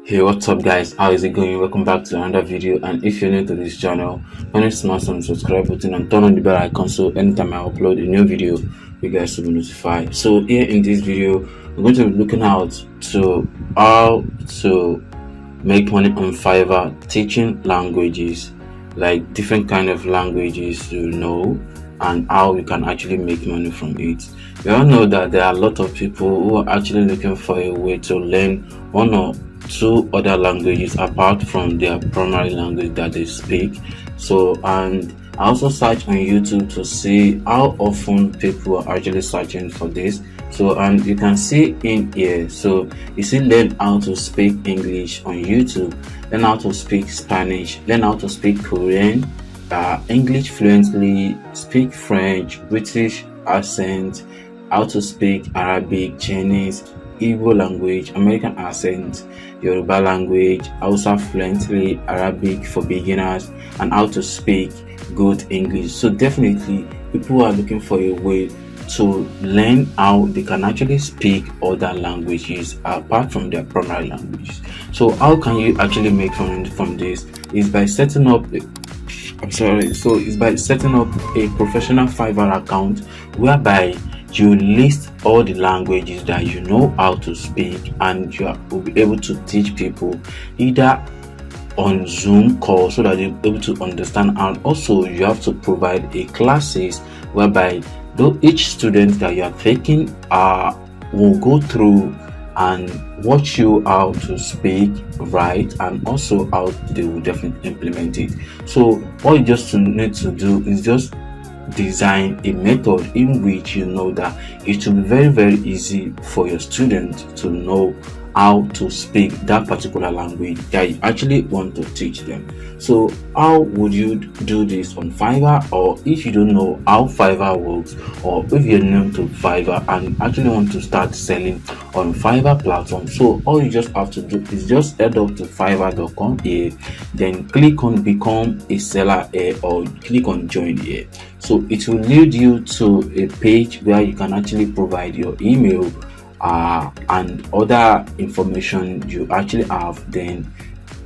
Hey, what's up guys, how is it going? Welcome back to another video. And if you're new to this channel, please smash some subscribe button and turn on the bell icon so anytime I upload a new video you guys will be notified. So here in this video we're going to be looking out to how to make money on Fiverr teaching languages, like different kind of languages to know, and how you can actually make money from it. We all know that there are a lot of people who are actually looking for a way to learn one or two other languages apart from their primary language that they speak. So, and I also search on YouTube to see how often people are actually searching for this. So, and you can see in here, so you see learn how to speak English on YouTube, learn how to speak Spanish, learn how to speak Korean, English fluently, speak French, British accent, how to speak Arabic, Chinese, Igbo language, American accent, Yoruba language, Hausa fluently, Arabic for beginners, and how to speak good English. So definitely people are looking for a way to learn how they can actually speak other languages apart from their primary languages. So how can you actually make money from this? Is by setting up it's by setting up a professional Fiverr account whereby you list all the languages that you know how to speak, and you will be able to teach people either on Zoom call so that they'll be able to understand, and also you have to provide a classes whereby though each student that you are taking will go through and watch you how to speak right, and also how they will definitely implement it. So all you just need to do is just design a method in which you know that it will be very easy for your students to know how to speak that particular language that you actually want to teach them. So how would you do this on Fiverr? Or if you don't know how Fiverr works, or if you're new to Fiverr and actually want to start selling on Fiverr platform, so all you just have to do is just head up to fiverr.com here, then click on become a seller here, or click on join here. So it will lead you to a page where you can actually provide your email and other information you actually have. Then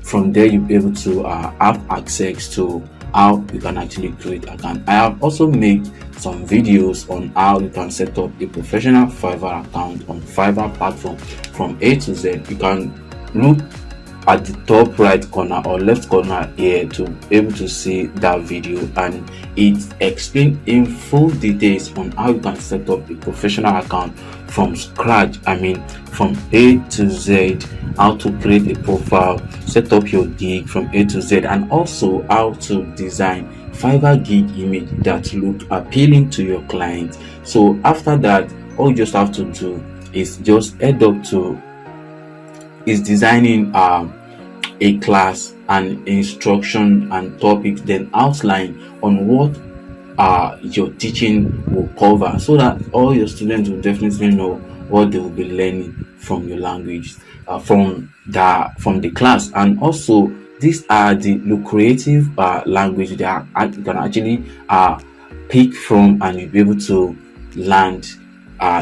from there you'll be able to have access to how you can actually create an account. I have also made some videos on how you can set up a professional Fiverr account on Fiverr platform from A to Z. You can look at the top right corner or left corner here to be able to see that video, and it explains in full details on how you can set up a professional account from scratch. I mean from A to Z, how to create a profile, set up your gig from A to Z, and also how to design Fiverr gig image that look appealing to your client. So after that, all you just have to do is just head up to designing a class and instruction and topics, then outline on what your teaching will cover, so that all your students will definitely know what they will be learning from your language, from the class. And also these are the lucrative language that you can actually pick from, and you'll be able to land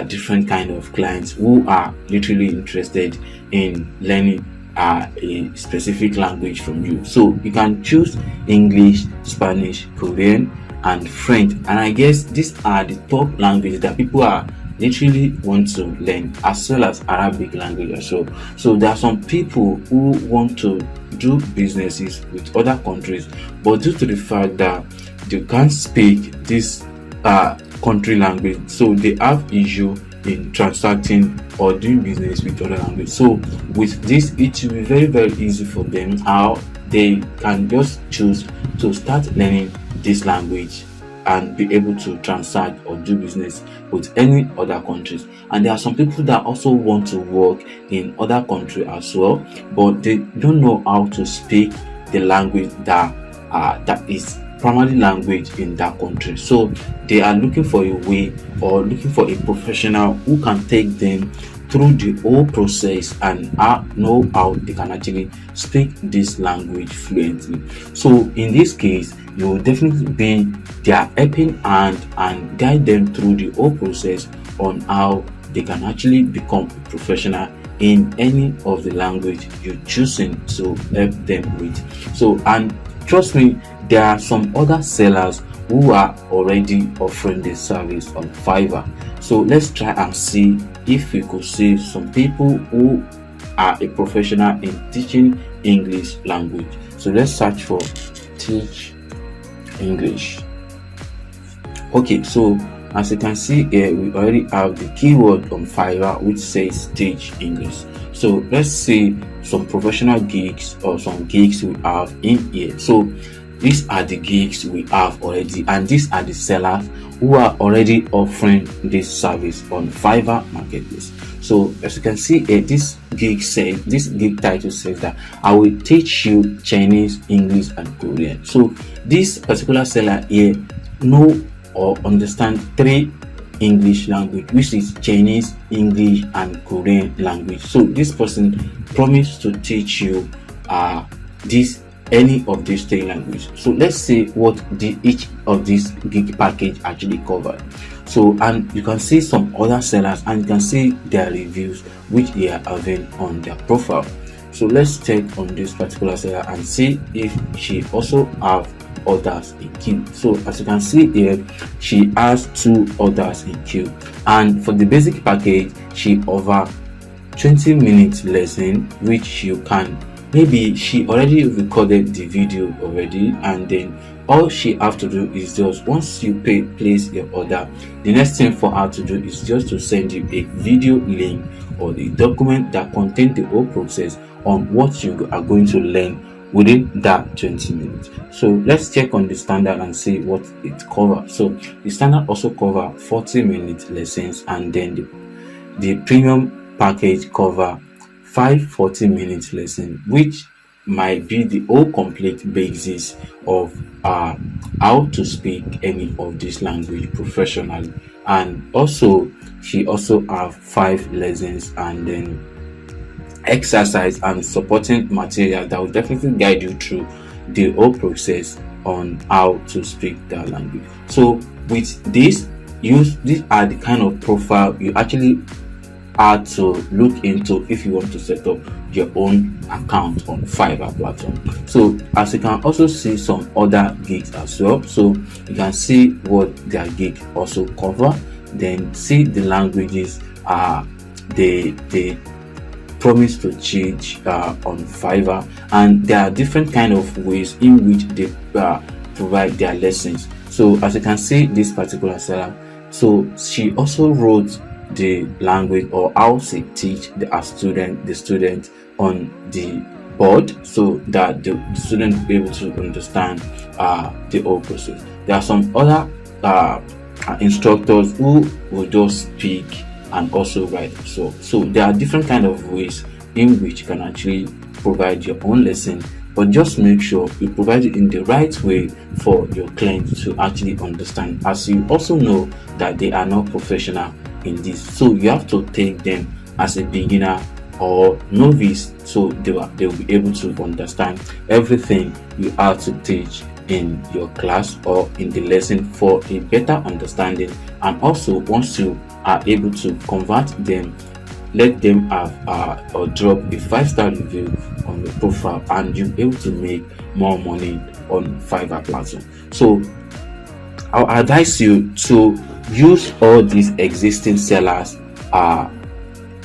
different kind of clients who are literally interested in learning a specific language from you. So you can choose English, Spanish, Korean, and French, and I guess these are the top languages that people are literally want to learn, as well as Arabic language as well. So there are some people who want to do businesses with other countries, but due to the fact that they can't speak this country language, so they have issue in transacting or doing business with other language. So with this, it will be very easy for them, how they can just choose to start learning this language and be able to transact or do business with any other countries. And there are some people that also want to work in other countries as well, but they don't know how to speak the language that is primary language in that country. So they are looking for a way, or looking for a professional who can take them through the whole process and know how they can actually speak this language fluently. So in this case, you will definitely be their helping hand and guide them through the whole process on how they can actually become a professional in any of the language you're choosing to help them with. So, and trust me, there are some other sellers who are already offering this service on Fiverr. So let's try and see if we could see some people who are a professional in teaching English language. So let's search for teach English. Okay, so as you can see here, we already have the keyword on Fiverr which says teach English. So let's see some professional gigs or some gigs we have in here. So these are the gigs we have already, and these are the sellers who are already offering this service on Fiverr Marketplace. So as you can see here, this gig title says that I will teach you Chinese, English, and Korean. So this particular seller here know or understand 3 English language, which is Chinese, English, and Korean language. So this person promised to teach you any of these 3 languages. So let's see what each of these gig package actually covered. So, and you can see some other sellers and you can see their reviews which they are having on their profile. So let's check on this particular seller and see if she also have others in queue. So as you can see here, she has 2 others in queue, and for the basic package she over 20-minute lesson which you can, maybe she already recorded the video already, and then all she have to do is just, once you place your order, the next thing for her to do is just to send you a video link or the document that contains the whole process on what you are going to learn within that 20 minutes. So let's check on the standard and see what it covers. So the standard also cover 40-minute lessons, and then the premium package cover 5 40-minute lessons, which might be the whole complete basis of how to speak any of this language professionally. And also she also have 5 lessons and then exercise and supporting material that will definitely guide you through the whole process on how to speak that language. So with this, these are the kind of profile you actually are to look into if you want to set up your own account on Fiverr platform. So as you can also see some other gigs as well, so you can see what their gig also cover, then see the languages they promise to teach on Fiverr, and there are different kind of ways in which they provide their lessons. So as you can see, this particular seller, so she also wrote the language or how she teach the student on the board, so that the student will be able to understand the whole process. There are some other instructors who will just speak and also write. So there are different kind of ways in which you can actually provide your own lesson, but just make sure you provide it in the right way for your client to actually understand, as you also know that they are not professional in this. So you have to take them as a beginner or novice, so they will be able to understand everything you have to teach in your class or in the lesson for a better understanding. And also, once you are able to convert them, let them have or drop a 5-star review on your profile, and you'll be able to make more money on Fiverr platform. So I'll advise you to use all these existing sellers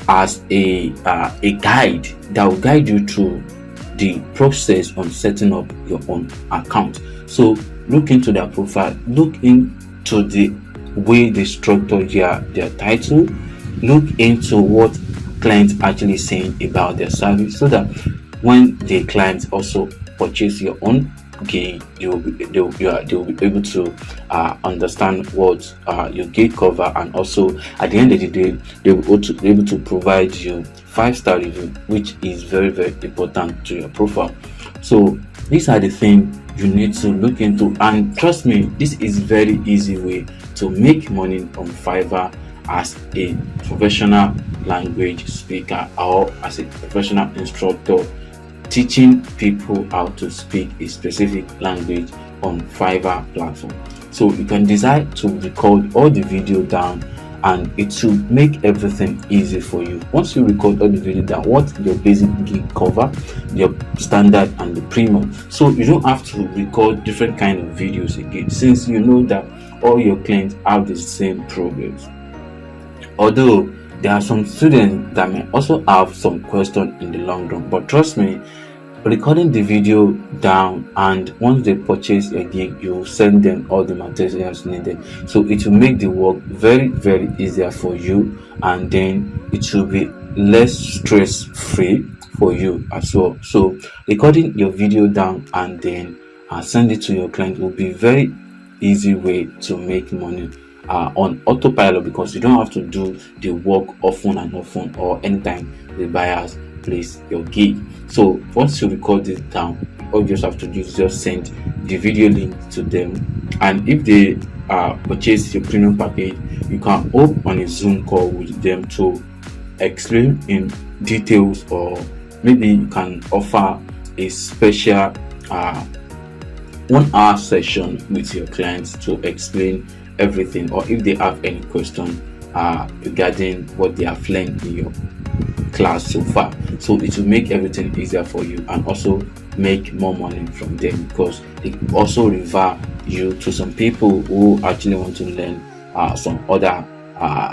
as a guide that will guide you through the process on setting up your own account. So look into their profile, look into the way they structure their title, look into what clients actually saying about their service, so that when the clients also purchase your own gig, they will be able to understand what your gig cover, and also at the end of the day they will also be able to provide you 5-star review, which is very, very important to your profile. So these are the things you need to look into, and trust me, this is very easy way to make money on Fiverr as a professional language speaker or as a professional instructor teaching people how to speak a specific language on Fiverr platform. So you can decide to record all the video down and it will make everything easy for you. Once you record all the video down, what your basic gig cover, your standard and the premium, so you don't have to record different kind of videos again, since you know that all your clients have the same problems. Although there are some students that may also have some questions in the long run, but trust me, recording the video down, and once they purchase a gig, you send them all the materials needed, so it will make the work very easier for you, and then it will be less stress free for you as well. So recording your video down and then send it to your client will be very easy way to make money on autopilot, because you don't have to do the work often and often, or anytime the buyers place your gig. So once you record it down, all you just have to do is just send the video link to them, and if they purchase your premium package, you can hop on a Zoom call with them to explain in details, or maybe you can offer a special 1 hour session with your clients to explain everything, or if they have any question regarding what they have learned in your class so far. So it will make everything easier for you, and also make more money from them, because it also refer you to some people who actually want to learn some other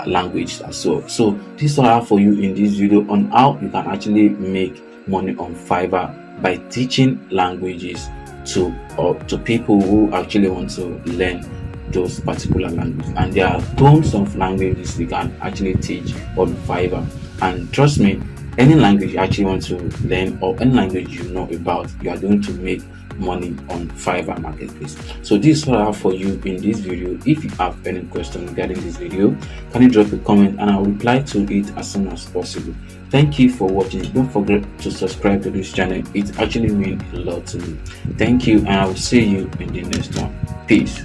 language as well. So this is all I have for you in this video on how you can actually make money on Fiverr by teaching languages to people who actually want to learn those particular languages. And there are tons of languages you can actually teach on Fiverr, and trust me, any language you actually want to learn, or any language you know about, you are going to make money on Fiverr marketplace. So this is what I have for you in this video. If you have any question regarding this video, can you drop a comment and I'll reply to it as soon as possible. Thank you for watching. Don't forget to subscribe to this channel, it actually means a lot to me. Thank you, and I will see you in the next one. Peace.